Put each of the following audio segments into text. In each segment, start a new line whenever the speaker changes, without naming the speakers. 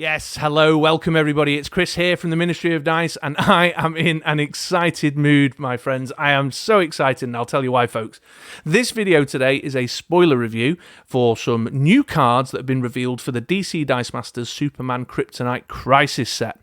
Yes, hello, welcome everybody. It's Chris here from the Ministry of Dice, and I am in an excited mood, my friends. I am so excited, and I'll tell you why, folks. This video today is a spoiler review for some new cards that have been revealed for the DC Dice Masters Superman Kryptonite Crisis set.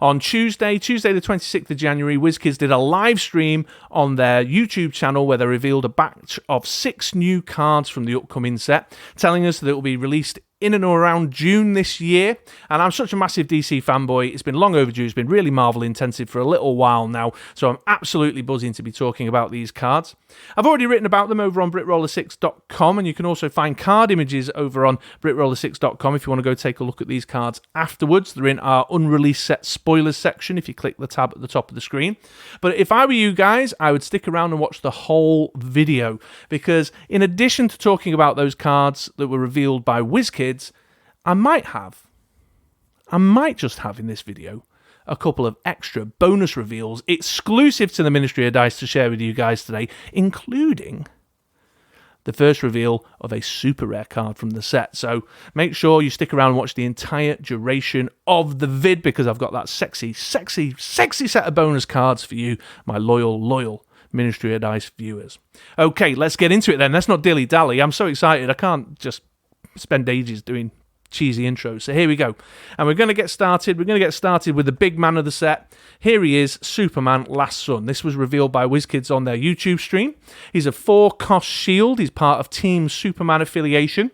On Tuesday the 26th of January, WizKids did a live stream on their YouTube channel where they revealed a batch of 6 new cards from the upcoming set, telling us that it will be released in and around June this year. And I'm such a massive DC fanboy. It's been long overdue. It's been really Marvel intensive for a little while now. So I'm absolutely buzzing to be talking about these cards. I've already written about them over on BritRoller6.com, and you can also find card images over on BritRoller6.com if you want to go take a look at these cards afterwards. They're in our unreleased set spoilers section if you click the tab at the top of the screen. But if I were you guys, I would stick around and watch the whole video, because in addition to talking about those cards that were revealed by WizKids, I might just have in this video a couple of extra bonus reveals exclusive to the Ministry of Dice to share with you guys today, including the first reveal of a super rare card from the set. So make sure you stick around and watch the entire duration of the vid, because I've got that sexy set of bonus cards for you, my loyal Ministry of Dice viewers. Okay, let's get into it then. Let's not dilly-dally. I'm so excited. I can't just spend ages doing cheesy intros. So here we go. And we're going to get started. We're going to get started with the big man of the set. Here he is, Superman Last Son. This was revealed by WizKids on their YouTube stream. He's a 4-cost shield. He's part of Team Superman affiliation.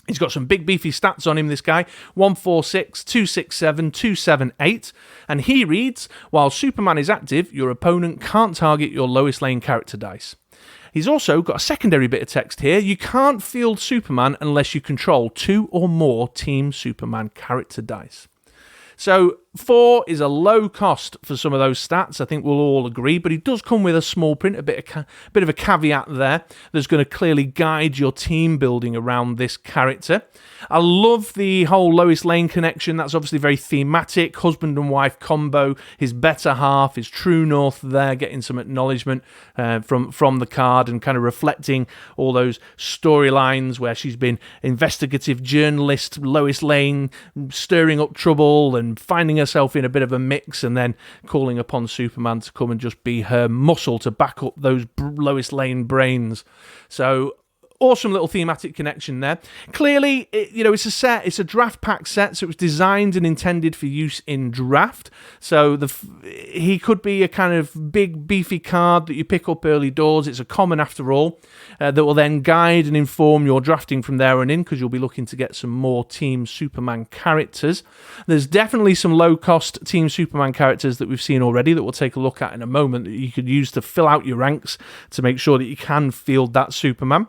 He's got some big beefy stats on him, this guy. 146, 267, 278. And he reads, while Superman is active, your opponent can't target your lowest lane character dice. He's also got a secondary bit of text here. You can't field Superman unless you control 2 or more Team Superman character dice. So 4 is a low cost for some of those stats, I think we'll all agree, but he does come with a small print, a bit of a caveat there that's going to clearly guide your team building around this character. I love the whole Lois Lane connection. That's obviously very thematic, husband and wife combo, his better half, his true north there, getting some acknowledgement from the card and kind of reflecting all those storylines where she's been investigative journalist Lois Lane, stirring up trouble and finding herself in a bit of a mix, and then calling upon Superman to come and just be her muscle to back up those Lois Lane brains. So awesome little thematic connection there. Clearly, it's a set, it's a draft pack set, so it was designed and intended for use in draft. So he could be a kind of big, beefy card that you pick up early doors. It's a common after all, that will then guide and inform your drafting from there on in, because you'll be looking to get some more Team Superman characters. There's definitely some low-cost Team Superman characters that we've seen already that we'll take a look at in a moment that you could use to fill out your ranks to make sure that you can field that Superman.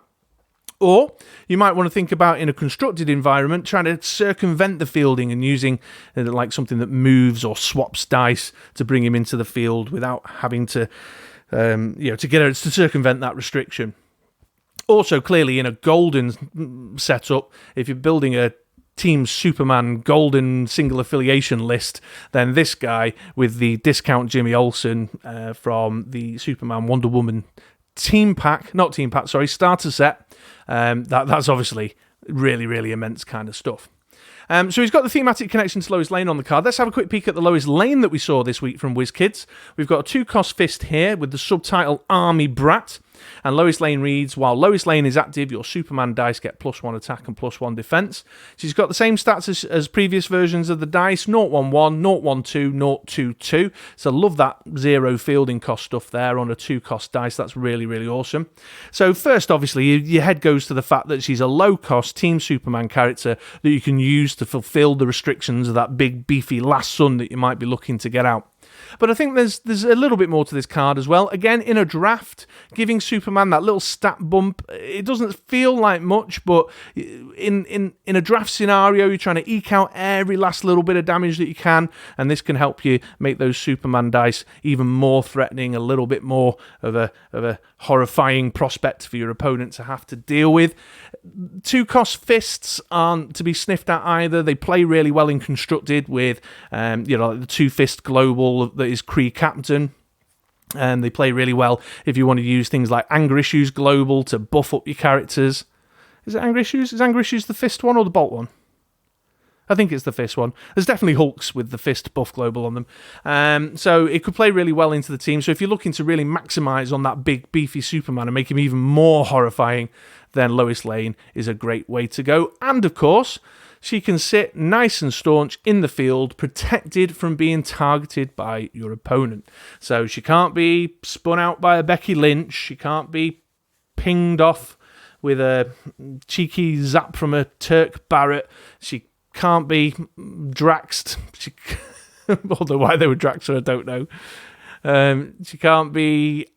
Or you might want to think about, in a constructed environment, trying to circumvent the fielding and using like something that moves or swaps dice to bring him into the field without having to, to circumvent that restriction. Also, clearly, in a golden setup, if you're building a Team Superman golden single affiliation list, then this guy with the discount Jimmy Olsen from the Superman Wonder Woman starter set, that's obviously really immense kind of stuff. So he's got the thematic connection to Lois Lane on the card. Let's have a quick peek at the Lois Lane that we saw this week from WizKids. We've got a 2-cost fist here with the subtitle Army Brat. And Lois Lane reads, while Lois Lane is active, your Superman dice get +1 attack and +1 defense. She's got the same stats as previous versions of the dice, 011, 012, 022. So love that 0 fielding cost stuff there on a 2-cost dice. That's really awesome. So first, obviously, your head goes to the fact that she's a low-cost Team Superman character that you can use to fulfill the restrictions of that big, beefy Last Son that you might be looking to get out. But I think there's a little bit more to this card as well. Again, in a draft, giving Superman that little stat bump, it doesn't feel like much, but in a draft scenario, you're trying to eke out every last little bit of damage that you can, and this can help you make those Superman dice even more threatening, a little bit more of a horrifying prospect for your opponent to have to deal with. 2-cost fists aren't to be sniffed at either. They play really well in constructed with, like the 2-fist global that is Kree Captain. And they play really well if you want to use things like Anger Issues Global to buff up your characters. Is it Anger Issues? Is Anger Issues the fist one or the bolt one? I think it's the fist one. There's definitely Hulks with the fist buff global on them. So it could play really well into the team. So if you're looking to really maximise on that big, beefy Superman and make him even more horrifying, then Lois Lane is a great way to go. And of course, she can sit nice and staunch in the field, protected from being targeted by your opponent. So she can't be spun out by a Becky Lynch. She can't be pinged off with a cheeky zap from a Turk Barrett. She can't be Draxed. Although why they were Draxed, I don't know. She can't be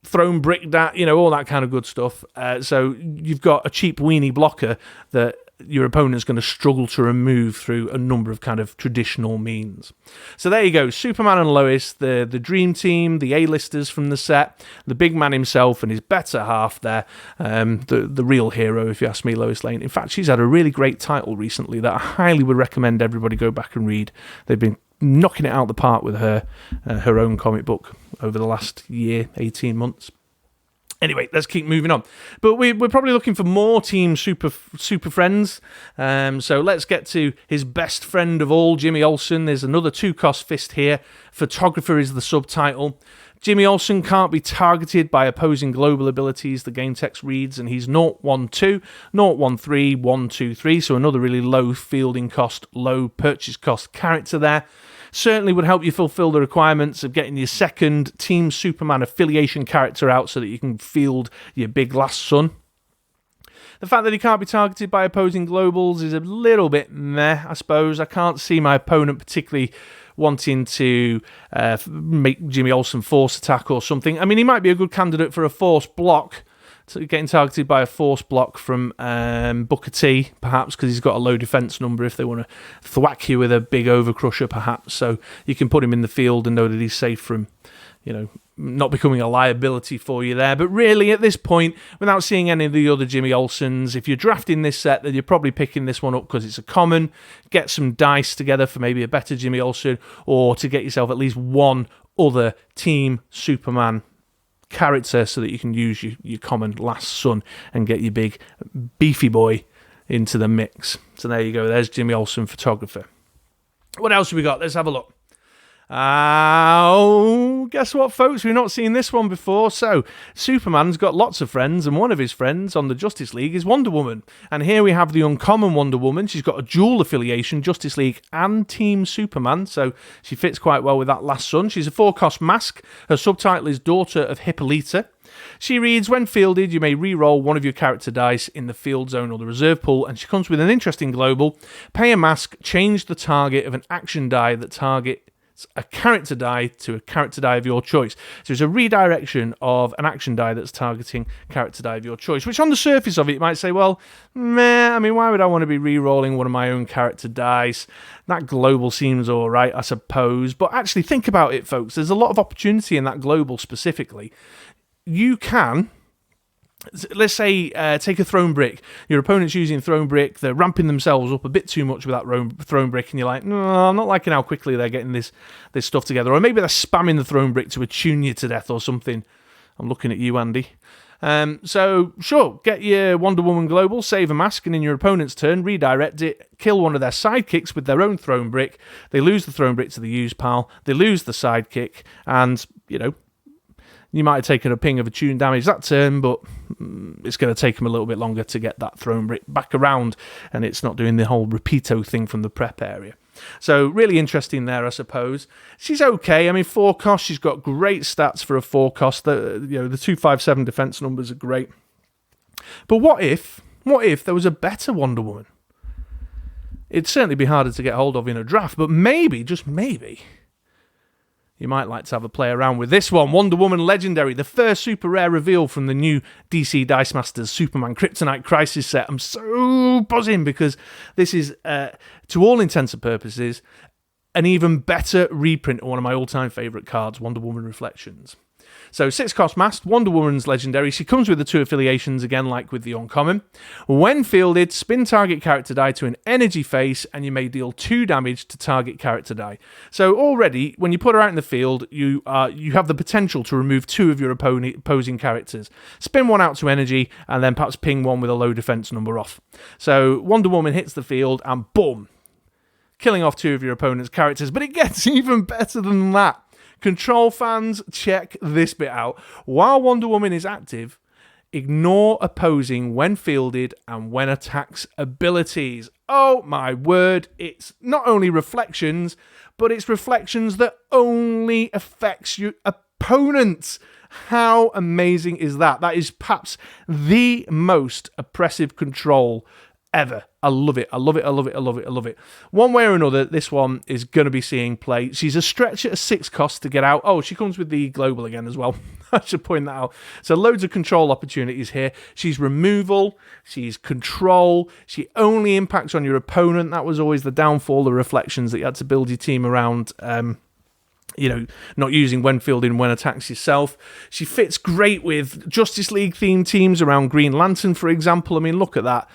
thrown bricked at, all that kind of good stuff. So you've got a cheap weenie blocker that your opponent's going to struggle to remove through a number of kind of traditional means. So there you go, Superman and Lois, the dream team, the A-listers from the set, the big man himself and his better half there, the real hero, if you ask me, Lois Lane. In fact, she's had a really great title recently that I highly would recommend everybody go back and read. They've been knocking it out of the park with her own comic book over the last year, 18 months. Anyway, let's keep moving on. But we're probably looking for more Team Super friends. So let's get to his best friend of all, Jimmy Olsen. There's another 2-cost fist here. Photographer is the subtitle. Jimmy Olsen can't be targeted by opposing global abilities, the game text reads, and he's 0-1-2, 0-1-3, 1-2-3, so another really low fielding cost, low purchase cost character there. Certainly would help you fulfill the requirements of getting your second Team Superman affiliation character out so that you can field your big last son. The fact that he can't be targeted by opposing globals is a little bit meh, I suppose. I can't see my opponent particularly wanting to make Jimmy Olsen force attack or something. I mean, he might be a good candidate for a force block, getting targeted by a force block from Booker T, perhaps, because he's got a low defense number if they want to thwack you with a big overcrusher, perhaps. So you can put him in the field and know that he's safe from, not becoming a liability for you there. But really, at this point, without seeing any of the other Jimmy Olsens, if you're drafting this set, then you're probably picking this one up because it's a common. Get some dice together for maybe a better Jimmy Olsen, or to get yourself at least one other Team Superman character so that you can use your common last son and get your big beefy boy into the mix. So there you go, there's Jimmy Olsen, photographer. What else have we got? Let's have a look. Guess what, folks? We've not seen this one before. So, Superman's got lots of friends, and one of his friends on the Justice League is Wonder Woman. And here we have the uncommon Wonder Woman. She's got a dual affiliation, Justice League and Team Superman, so she fits quite well with that last son. She's a 4-cost mask. Her subtitle is Daughter of Hippolyta. She reads, when fielded, you may re-roll one of your character dice in the field zone or the reserve pool, and she comes with an interesting global. Pay a mask, change the target of an action die that targets a character die to a character die of your choice. So it's a redirection of an action die that's targeting character die of your choice, which on the surface of it, you might say, well, meh, I mean, why would I want to be re-rolling one of my own character dice? That global seems all right, I suppose. But actually, think about it, folks. There's a lot of opportunity in that global specifically. You can, let's say, take a thrown brick. Your opponent's using thrown brick. They're ramping themselves up a bit too much with that thrown brick, and you're like, no, I'm not liking how quickly they're getting this stuff together. Or maybe they're spamming the thrown brick to attune you to death or something. I'm looking at you, Andy. So, sure, get your Wonder Woman global, save a mask, and in your opponent's turn, redirect it, kill one of their sidekicks with their own thrown brick. They lose the thrown brick to the use pal. They lose the sidekick, and, you might have taken a ping of attune damage that turn, but it's going to take them a little bit longer to get that thrown brick back around, and it's not doing the whole repeato thing from the prep area. So really interesting there, I suppose. She's okay. I mean, 4 cost. She's got great stats for a 4 cost. The 257 defense numbers are great. But what if there was a better Wonder Woman? It'd certainly be harder to get hold of in a draft, but maybe, just maybe, you might like to have a play around with this one. Wonder Woman Legendary, the first super rare reveal from the new DC Dice Masters Superman Kryptonite Crisis set. I'm so buzzing because this is, to all intents and purposes, an even better reprint of one of my all-time favourite cards, Wonder Woman Reflections. So 6-cost mask, Wonder Woman's legendary. She comes with the 2 affiliations again, like with the uncommon. When fielded, spin target character die to an energy face, and you may deal 2 damage to target character die. So already, when you put her out in the field, you have the potential to remove 2 of your opposing characters. Spin 1 out to energy, and then perhaps ping 1 with a low defense number off. So Wonder Woman hits the field, and boom, killing off 2 of your opponent's characters. But it gets even better than that. Control fans, check this bit out. While Wonder Woman is active, ignore opposing when fielded and when attacks abilities. Oh my word, it's not only reflections, but it's reflections that only affects your opponents. How amazing is that? That is perhaps the most oppressive control ever. I love it. I love it. I love it. I love it. I love it. One way or another, this one is going to be seeing play. She's a stretch at a 6 cost to get out. Oh, she comes with the global again as well. I should point that out. So loads of control opportunities here. She's removal. She's control. She only impacts on your opponent. That was always the downfall, the reflections that you had to build your team around. Not using when fielding when attacks yourself. She fits great with Justice League themed teams around Green Lantern, for example. I mean, look at that.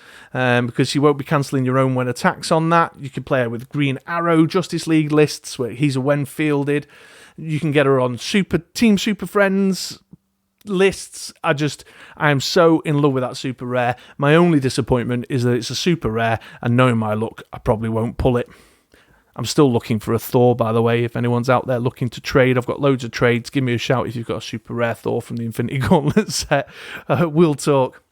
Because you won't be cancelling your own when attacks on that. You can play her with Green Arrow Justice League lists where he's a when fielded. You can get her on Team Super Friends lists. I am so in love with that super rare. My only disappointment is that it's a super rare, and knowing my luck, I probably won't pull it. I'm still looking for a Thor, by the way. If anyone's out there looking to trade, I've got loads of trades. Give me a shout if you've got a super rare Thor from the Infinity Gauntlet set. We'll talk.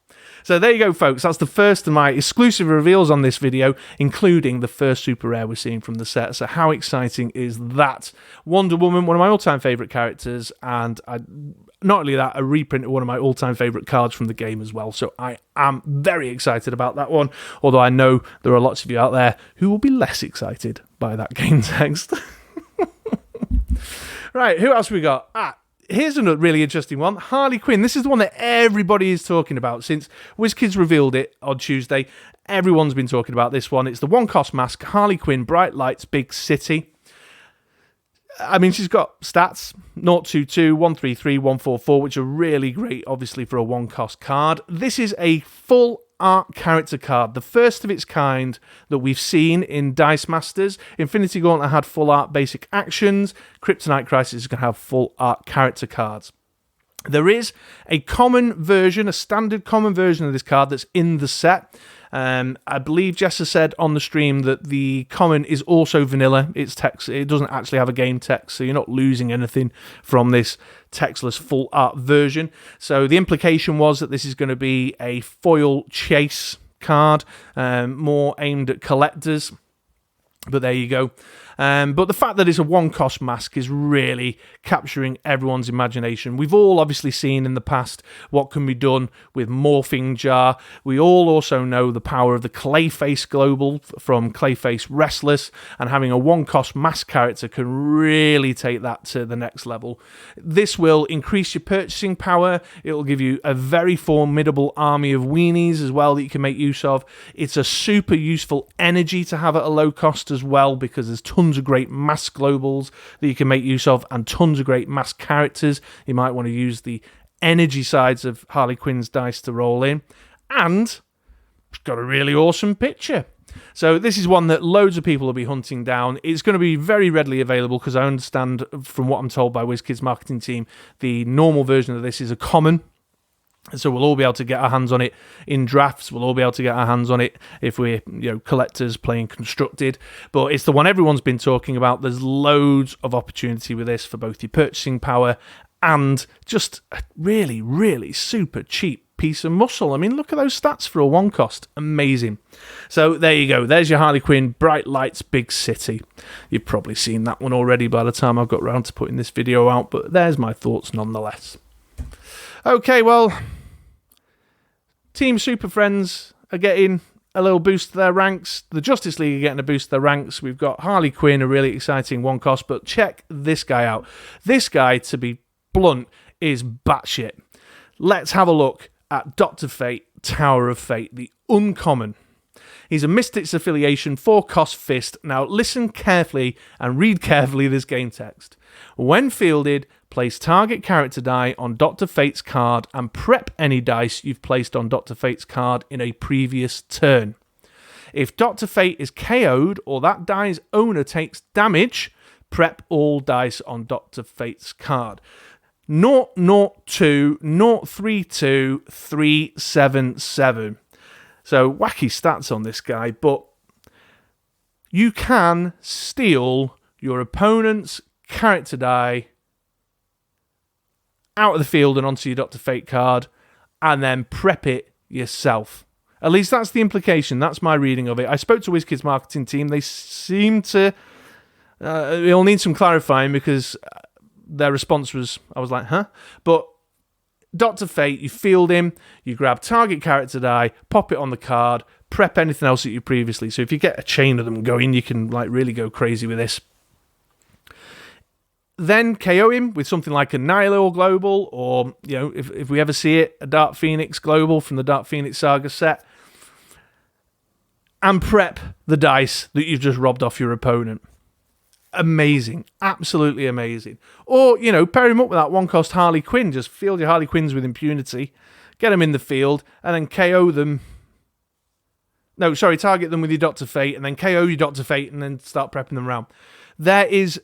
So there you go, folks. That's the first of my exclusive reveals on this video, including the first super rare we're seeing from the set. So how exciting is that? Wonder Woman, one of my all-time favourite characters, and not only that, a reprint of one of my all-time favourite cards from the game as well. So I am very excited about that one, although I know there are lots of you out there who will be less excited by that game text. Right, who else we got? Here's a really interesting one. Harley Quinn. This is the one that everybody is talking about since WizKids revealed it on Tuesday. Everyone's been talking about this one. It's the 1-cost mask, Harley Quinn, Bright Lights, Big City. I mean, she's got stats, 022, 133, 144, which are really great, obviously, for a 1-cost card. This is a full art character card, the first of its kind that we've seen in Dice Masters. Infinity Gauntlet had full art basic actions. Kryptonite Crisis is going to have full art character cards. There is a common version, a standard common version of this card that's in the set. I believe Jess has said on the stream that the common is also vanilla. It's text. It doesn't actually have a game text, so you're not losing anything from this textless full art version. So the implication was that this is going to be a foil chase card, more aimed at collectors. But there you go. But the fact that it's a 1-cost mask is really capturing everyone's imagination. We've all obviously seen in the past what can be done with Morphing Jar. We all also know the power of the Clayface Global from Clayface Restless, and having a 1-cost mask character can really take that to the next level. This will increase your purchasing power. It will give you a very formidable army of weenies as well that you can make use of. It's a super useful energy to have at a low cost as well, because there's tons of great mask globals that you can make use of and tons of great mask characters. You might want to use the energy sides of Harley Quinn's dice to roll in. And it's got a really awesome picture. So this is one that loads of people will be hunting down. It's going to be very readily available because I understand from what I'm told by WizKids marketing team, the normal version of this is a common. So we'll all be able to get our hands on it in drafts. We'll all be able to get our hands on it if we're, collectors playing constructed. But it's the one everyone's been talking about. There's loads of opportunity with this for both your purchasing power and just a really, really super cheap piece of muscle. I mean, look at those stats for a 1-cost. Amazing. So there you go. There's your Harley Quinn, Bright Lights, Big City. You've probably seen that one already by the time I've got around to putting this video out, but there's my thoughts nonetheless. Okay, well, Team Super Friends are getting a little boost to their ranks. The Justice League are getting a boost to their ranks. We've got Harley Quinn, a really exciting 1-cost, but check this guy out. This guy, to be blunt, is batshit. Let's have a look at Dr. Fate, Tower of Fate, the uncommon. He's a Mystics affiliation, 4-cost fist. Now listen carefully and read carefully this game text. When fielded, Place target character die on Dr. Fate's card and prep any dice you've placed on Dr. Fate's card in a previous turn. If Dr. Fate is KO'd or that die's owner takes damage, prep all dice on Dr. Fate's card. 002 032 377. So wacky stats on this guy, but you can steal your opponent's character die out of the field and onto your Dr. Fate card and then prep it yourself. At least that's the implication. That's my reading of it. I spoke to WizKids marketing team. They seem to... it'll need some clarifying because their response was, I was like, huh? But Dr. Fate, you field him, you grab target character die, pop it on the card, prep anything else that you previously. So if you get a chain of them going, you can like really go crazy with this. Then KO him with something like a Nihilor Global, or, you know, if we ever see it, a Dark Phoenix Global from the Dark Phoenix Saga set. And prep the dice that you've just robbed off your opponent. Amazing. Absolutely amazing. Or, you know, pair him up with that one-cost Harley Quinn. Just field your Harley Quinns with impunity. Get them in the field, and then KO them. No, sorry, target them with your Dr. Fate, and then KO your Dr. Fate, and then start prepping them around. There is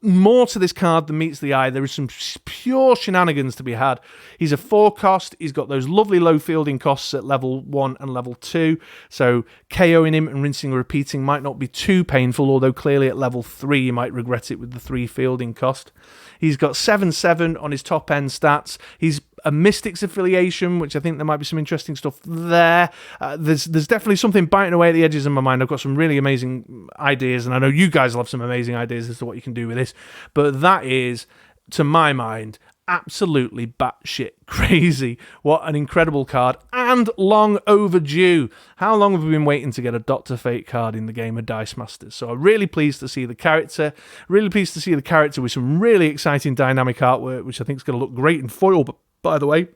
more to this card than meets the eye. There is some pure shenanigans to be had. He's a 4-cost. He's got those lovely low fielding costs at level 1 and level 2. So KOing him and rinsing and repeating might not be too painful, although clearly at level 3 you might regret it with the 3 fielding cost. He's got 7/7 on his top end stats. He's a Mystics affiliation, which I think there might be some interesting stuff there. There's definitely something biting away at the edges of my mind. I've got some really amazing ideas, and I know you guys will have some amazing ideas as to what you can do with this. But that is, to my mind, absolutely batshit crazy. What an incredible card, and long overdue. How long have we been waiting to get a Dr. Fate card in the game of Dice Masters? So I'm really pleased to see the character. Really pleased to see the character with some really exciting dynamic artwork, which I think is going to look great in foil, but by the way,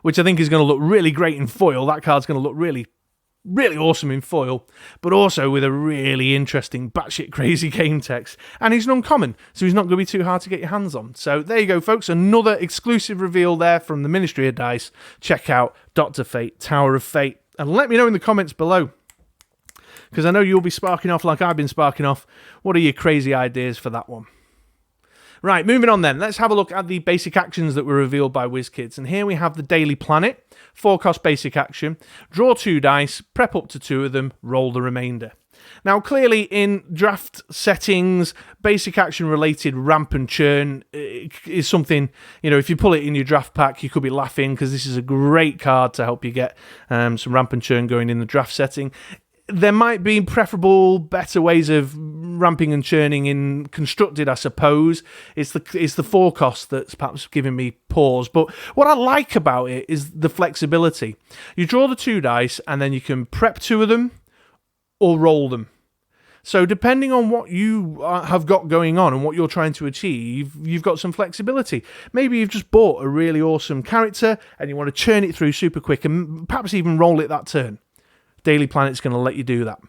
which I think is going to look really great in foil. That card's going to look really, really awesome in foil, but also with a really interesting batshit crazy game text. And he's an uncommon, so he's not going to be too hard to get your hands on. So there you go, folks. Another exclusive reveal there from the Ministry of Dice. Check out Dr. Fate, Tower of Fate. And let me know in the comments below, because I know you'll be sparking off like I've been sparking off. What are your crazy ideas for that one? Right, moving on then. Let's have a look at the basic actions that were revealed by WizKids. And here we have the Daily Planet, 4-cost basic action. Draw 2 dice, prep up to 2 of them, roll the remainder. Now, clearly in draft settings, basic action related ramp and churn is something, you know, if you pull it in your draft pack, you could be laughing, because this is a great card to help you get some ramp and churn going in the draft setting. There might be preferable, better ways of ramping and churning in Constructed, I suppose. It's the 4-cost that's perhaps giving me pause. But what I like about it is the flexibility. You draw the 2 dice, and then you can prep 2 of them or roll them. So depending on what you have got going on and what you're trying to achieve, you've got some flexibility. Maybe you've just bought a really awesome character and you want to churn it through super quick and perhaps even roll it that turn. Daily Planet's going to let you do that.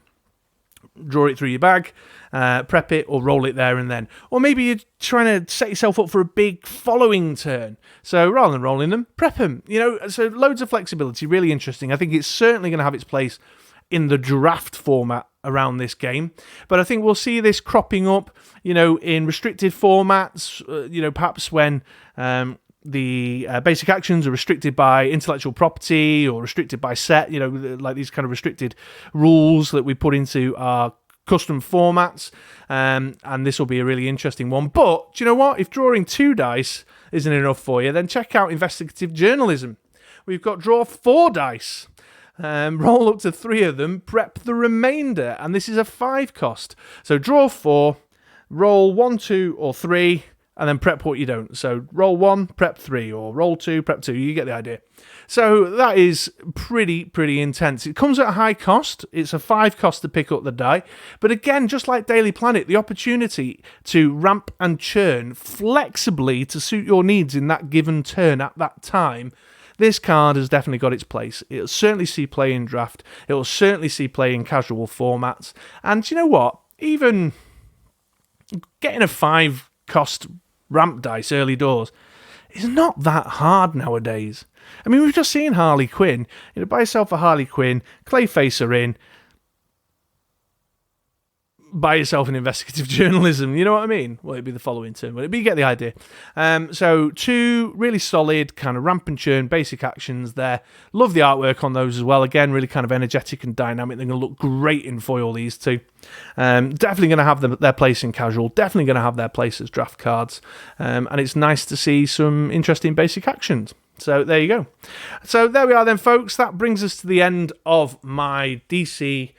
Draw it through your bag, prep it, or roll it there and then. Or maybe you're trying to set yourself up for a big following turn. So rather than rolling them, prep them. You know, so loads of flexibility, really interesting. I think it's certainly going to have its place in the draft format around this game. But I think we'll see this cropping up, you know, in restricted formats, you know, perhaps when the basic actions are restricted by intellectual property or restricted by set, you know, like these kind of restricted rules that we put into our custom formats. And this will be a really interesting one. But do you know what? If drawing 2 dice isn't enough for you, then check out investigative journalism. We've got draw 4 dice. Roll up to 3 of them, prep the remainder. And this is a 5-cost. So draw 4, roll 1, 2, or 3, and then prep what you don't. So roll 1, prep 3, or roll 2, prep 2. You get the idea. So that is pretty intense. It comes at a high cost. It's a 5-cost to pick up the die. But again, just like Daily Planet, the opportunity to ramp and churn flexibly to suit your needs in that given turn at that time. This card has definitely got its place. It'll certainly see play in draft. It'll certainly see play in casual formats. And do you know what? Even getting a 5 cost ramp dice early doors is not that hard nowadays. I mean, we've just seen Harley Quinn. Buy yourself a Harley Quinn, Clayfacer in, buy yourself an investigative journalism. You know what I mean? Well, it'd be the following term, but you get the idea. So 2 really solid kind of ramp and churn basic actions there. Love the artwork on those as well. Again, really kind of energetic and dynamic. They're going to look great in foil, these 2. Definitely going to have their place in casual. Definitely going to have their place as draft cards. And it's nice to see some interesting basic actions. So there you go. So there we are then, folks. That brings us to the end of my DC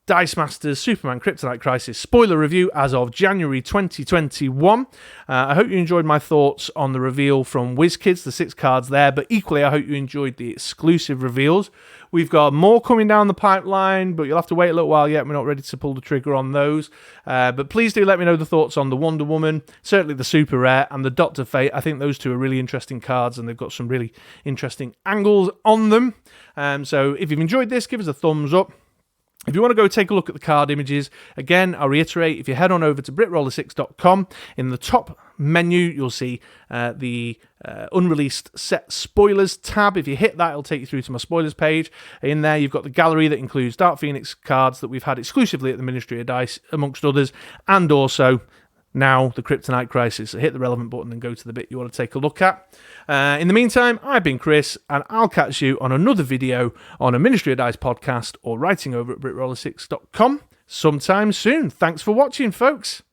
Dice Masters Superman Kryptonite Crisis spoiler review as of January 2021. I hope you enjoyed my thoughts on the reveal from WizKids, the 6 cards there, but equally I hope you enjoyed the exclusive reveals. We've got more coming down the pipeline, but you'll have to wait a little while yet. We're not ready to pull the trigger on those. But please do let me know the thoughts on the Wonder Woman, certainly the Super Rare, and the Dr. Fate. I think those 2 are really interesting cards, and they've got some really interesting angles on them. So if you've enjoyed this, give us a thumbs up. If you want to go take a look at the card images, again, I'll reiterate, if you head on over to BritRoller6.com, in the top menu, you'll see the unreleased set spoilers tab. If you hit that, it'll take you through to my spoilers page. In there, you've got the gallery that includes Dark Phoenix cards that we've had exclusively at the Ministry of Dice, amongst others, and also now the Kryptonite Crisis. So hit the relevant button and go to the bit you want to take a look at. In the meantime, I've been Chris, and I'll catch you on another video on a Ministry of Dice podcast or writing over at BritRoller6.com sometime soon. Thanks for watching, folks.